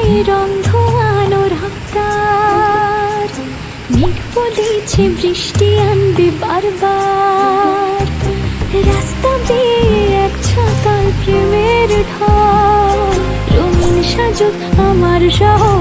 চাই রং ধোয়ানোর হাতটার। মেঘ বলেছে বৃষ্টি আনবে বারবার, রাস্তা বেয়ে এক ছাতায় প্রেমের ঢল। রঙিন সাজুক আমার শহর,